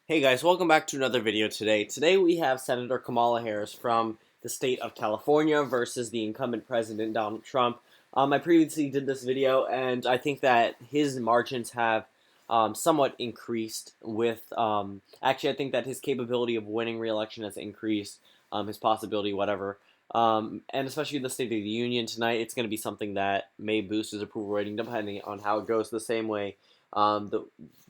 Hey guys, welcome back to another video today. Today we have Senator Kamala Harris from the state of California versus the incumbent president Donald Trump. I previously did this video and I think that his margins have somewhat increased with, actually I think that his capability of winning re-election has increased, his possibility, whatever. And especially in the State of the Union tonight, it's going to be something that may boost his approval rating depending on how it goes, the same way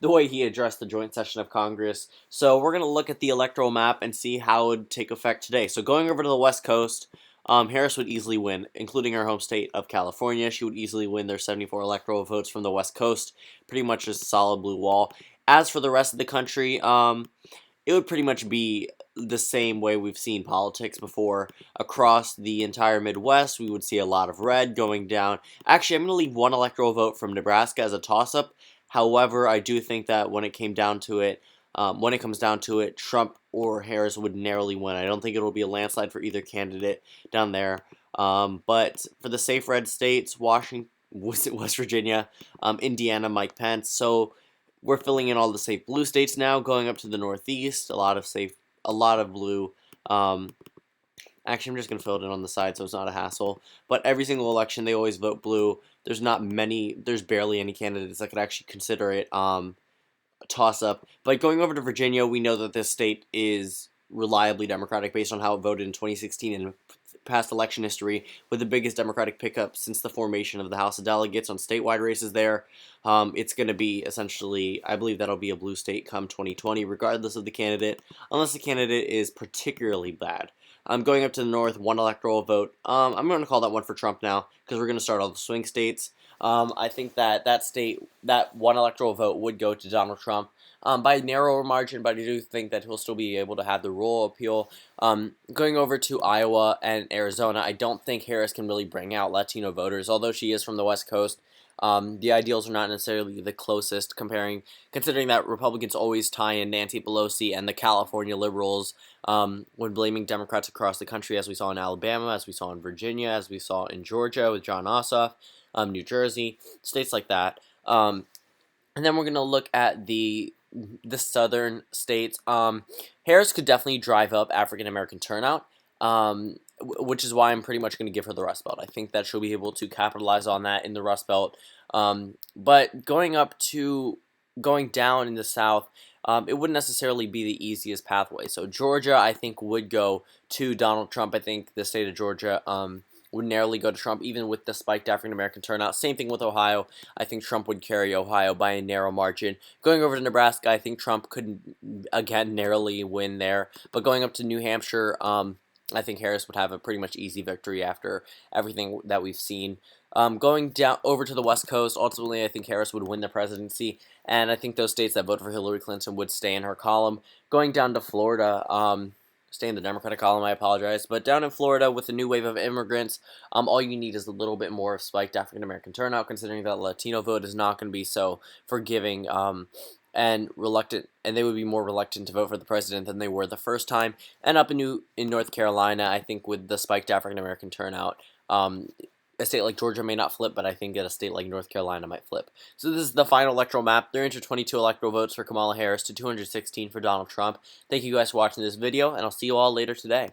the way he addressed the joint session of Congress. So we're going to look at the electoral map and see how it would take effect today. So going over to the West Coast, Harris would easily win, including her home state of California. She would easily win their 74 electoral votes from the West Coast, pretty much just a solid blue wall. As for the rest of the country, it would pretty much be the same way we've seen politics before. Across the entire Midwest, we would see a lot of red going down. Actually, I'm going to leave one electoral vote from Nebraska as a toss-up. However, I do think that when it comes down to it, Trump or Harris would narrowly win. I don't think it'll be a landslide for either candidate down there. But for the safe red states, West Virginia, Indiana, Mike Pence. So we're filling in all the safe blue states now. Going up to the Northeast, a lot of blue. Actually, I'm just going to fill it in on the side so it's not a hassle. But every single election, they always vote blue. There's barely any candidates that could actually consider it a toss-up. But going over to Virginia, we know that this state is reliably Democratic based on how it voted in 2016 and past election history, with the biggest Democratic pickup since the formation of the House of Delegates on statewide races there. It's going to be essentially, I believe that'll be a blue state come 2020, regardless of the candidate, unless the candidate is particularly bad. Going up to the north, one electoral vote. I'm going to call that one for Trump now, because we're going to start all the swing states. I think that that one electoral vote would go to Donald Trump by a narrower margin, but I do think that he'll still be able to have the rural appeal. Going over to Iowa and Arizona, I don't think Harris can really bring out Latino voters, although she is from the West Coast. The ideals are not necessarily the closest, considering that Republicans always tie in Nancy Pelosi and the California liberals when blaming Democrats across the country, as we saw in Alabama, as we saw in Virginia, as we saw in Georgia with John Ossoff, New Jersey, states like that. And then we're going to look at the southern states. Harris could definitely drive up African American turnout, which is why I'm pretty much going to give her the Rust Belt. I think that she'll be able to capitalize on that in the Rust Belt. But going down in the South, it wouldn't necessarily be the easiest pathway. So Georgia, I think, would go to Donald Trump. I think the state of Georgia would narrowly go to Trump, even with the spiked African-American turnout. Same thing with Ohio. I think Trump would carry Ohio by a narrow margin. Going over to Nebraska, I think Trump could, again, narrowly win there. But going up to New Hampshire, I think Harris would have a pretty much easy victory after everything that we've seen. Going down over to the West Coast, ultimately, I think Harris would win the presidency, and I think those states that voted for Hillary Clinton would stay in her column. Going down to Florida, stay in the Democratic column, I apologize, but down in Florida with the new wave of immigrants, all you need is a little bit more of spiked African-American turnout, considering that Latino vote is not going to be so forgiving, and reluctant, and they would be more reluctant to vote for the president than they were the first time. And up in North Carolina, I think with the spiked African-American turnout, a state like Georgia may not flip, but I think that a state like North Carolina might flip. So this is the final electoral map. 322 electoral votes for Kamala Harris to 216 for Donald Trump. Thank you guys for watching this video, and I'll see you all later today.